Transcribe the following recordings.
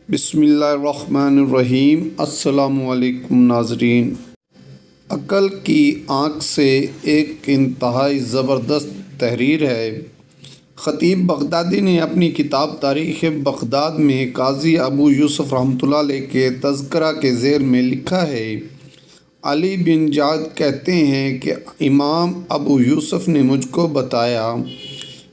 بسم اللہ الرحمن الرحیم۔ السلام علیکم ناظرین۔ عقل کی آنکھ سے ایک انتہائی زبردست تحریر ہے۔ خطیب بغدادی نے اپنی کتاب تاریخ بغداد میں قاضی ابو یوسف رحمۃ اللہ علیہ کے تذکرہ کے ذیل میں لکھا ہے، علی بن جعد کہتے ہیں کہ امام ابو یوسف نے مجھ کو بتایا،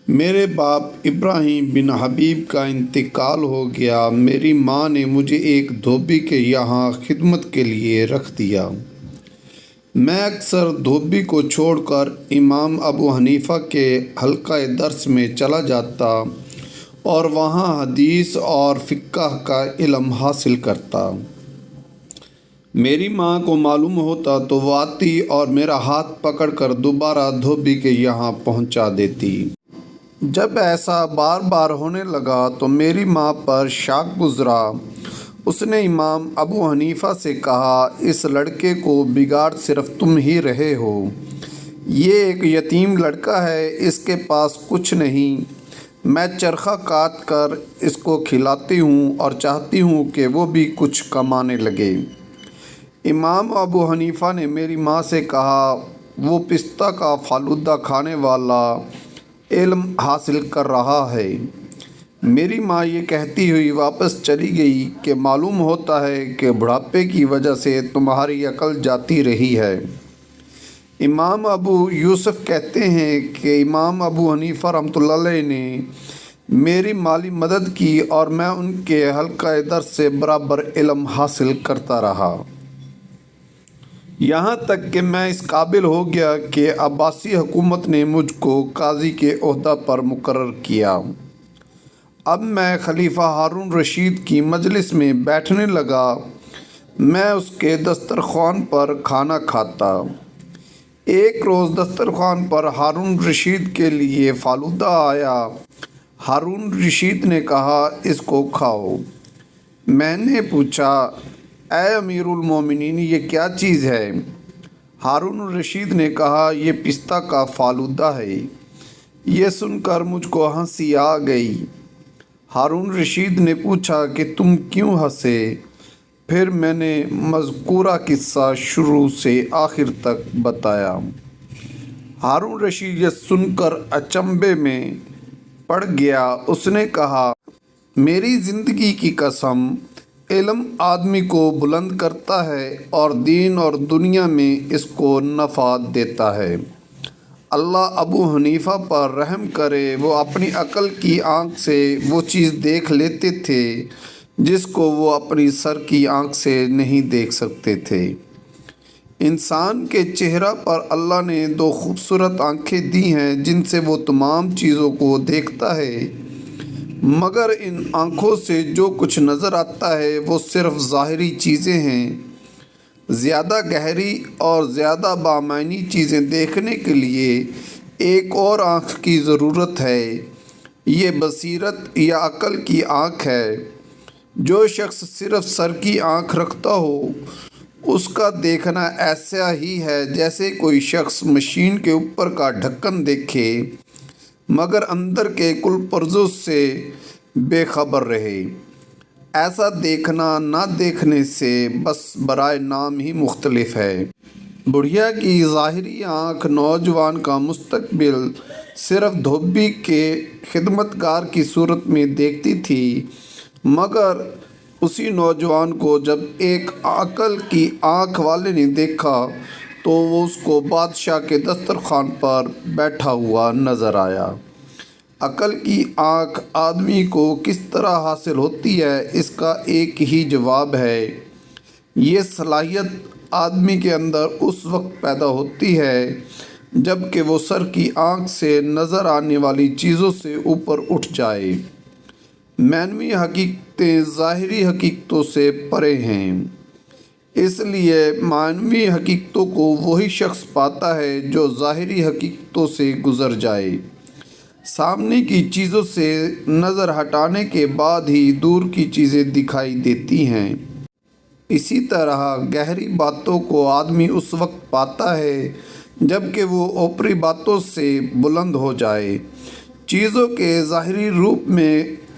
میرے باپ ابراہیم بن حبیب کا انتقال ہو گیا۔ میری ماں نے مجھے ایک دھوبی کے یہاں خدمت کے لیے رکھ دیا۔ میں اکثر دھوبی کو چھوڑ کر امام ابو حنیفہ کے حلقہ درس میں چلا جاتا اور وہاں حدیث اور فقہ کا علم حاصل کرتا۔ میری ماں کو معلوم ہوتا تو وہ آتی اور میرا ہاتھ پکڑ کر دوبارہ دھوبی کے یہاں پہنچا دیتی۔ جب ایسا بار بار ہونے لگا تو میری ماں پر شک گزرا۔ اس نے امام ابو حنیفہ سے کہا، اس لڑکے کو بگاڑ صرف تم ہی رہے ہو۔ یہ ایک یتیم لڑکا ہے، اس کے پاس کچھ نہیں۔ میں چرخہ کاٹ کر اس کو کھلاتی ہوں اور چاہتی ہوں کہ وہ بھی کچھ کمانے لگے۔ امام ابو حنیفہ نے میری ماں سے کہا، وہ پستہ کا فالودہ کھانے والا علم حاصل کر رہا ہے۔ میری ماں یہ کہتی ہوئی واپس چلی گئی کہ معلوم ہوتا ہے کہ بڑھاپے کی وجہ سے تمہاری عقل جاتی رہی ہے۔ امام ابو یوسف کہتے ہیں کہ امام ابو حنیفہ رحمۃ اللہ علیہ نے میری مالی مدد کی اور میں ان کے حلقہ درس سے برابر علم حاصل کرتا رہا، یہاں تک کہ میں اس قابل ہو گیا کہ عباسی حکومت نے مجھ کو قاضی کے عہدہ پر مقرر کیا۔ اب میں خلیفہ ہارون رشید کی مجلس میں بیٹھنے لگا۔ میں اس کے دسترخوان پر کھانا کھاتا۔ ایک روز دسترخوان پر ہارون رشید کے لیے فالودہ آیا۔ ہارون رشید نے کہا، اس کو کھاؤ۔ میں نے پوچھا، اے امیر المومنین، یہ کیا چیز ہے؟ ہارون رشید نے کہا، یہ پستہ کا فالودہ ہے۔ یہ سن کر مجھ کو ہنسی آ گئی۔ ہارون رشید نے پوچھا کہ تم کیوں ہنسے؟ پھر میں نے مذکورہ قصہ شروع سے آخر تک بتایا۔ ہارون رشید یہ سن کر اچنبھے میں پڑ گیا۔ اس نے کہا، میری زندگی کی قسم، علم آدمی کو بلند کرتا ہے اور دین اور دنیا میں اس کو نفع دیتا ہے۔ اللہ ابو حنیفہ پر رحم کرے، وہ اپنی عقل کی آنکھ سے وہ چیز دیکھ لیتے تھے جس کو وہ اپنی سر کی آنکھ سے نہیں دیکھ سکتے تھے۔ انسان کے چہرہ پر اللہ نے دو خوبصورت آنکھیں دی ہیں جن سے وہ تمام چیزوں کو دیکھتا ہے، مگر ان آنکھوں سے جو کچھ نظر آتا ہے وہ صرف ظاہری چیزیں ہیں۔ زیادہ گہری اور زیادہ بامعنی چیزیں دیکھنے کے لیے ایک اور آنکھ کی ضرورت ہے، یہ بصیرت یا عقل کی آنکھ ہے۔ جو شخص صرف سر کی آنکھ رکھتا ہو، اس کا دیکھنا ایسا ہی ہے جیسے کوئی شخص مشین کے اوپر کا ڈھکن دیکھے مگر اندر کے کل پرزوں سے بے خبر رہے۔ ایسا دیکھنا نہ دیکھنے سے بس برائے نام ہی مختلف ہے۔ بڑھیا کی ظاہری آنکھ نوجوان کا مستقبل صرف دھوبی کے خدمتگار کی صورت میں دیکھتی تھی، مگر اسی نوجوان کو جب ایک عقل کی آنکھ والے نے دیکھا تو وہ اس کو بادشاہ کے دسترخوان پر بیٹھا ہوا نظر آیا۔ عقل کی آنکھ آدمی کو کس طرح حاصل ہوتی ہے، اس کا ایک ہی جواب ہے۔ یہ صلاحیت آدمی کے اندر اس وقت پیدا ہوتی ہے جب کہ وہ سر کی آنکھ سے نظر آنے والی چیزوں سے اوپر اٹھ جائے۔ معنوی حقیقتیں ظاہری حقیقتوں سے پرے ہیں، اس لیے معنوی حقیقتوں کو وہی شخص پاتا ہے جو ظاہری حقیقتوں سے گزر جائے۔ سامنے کی چیزوں سے نظر ہٹانے کے بعد ہی دور کی چیزیں دکھائی دیتی ہیں۔ اسی طرح گہری باتوں کو آدمی اس وقت پاتا ہے جب کہ وہ اوپری باتوں سے بلند ہو جائے۔ چیزوں کے ظاہری روپ میں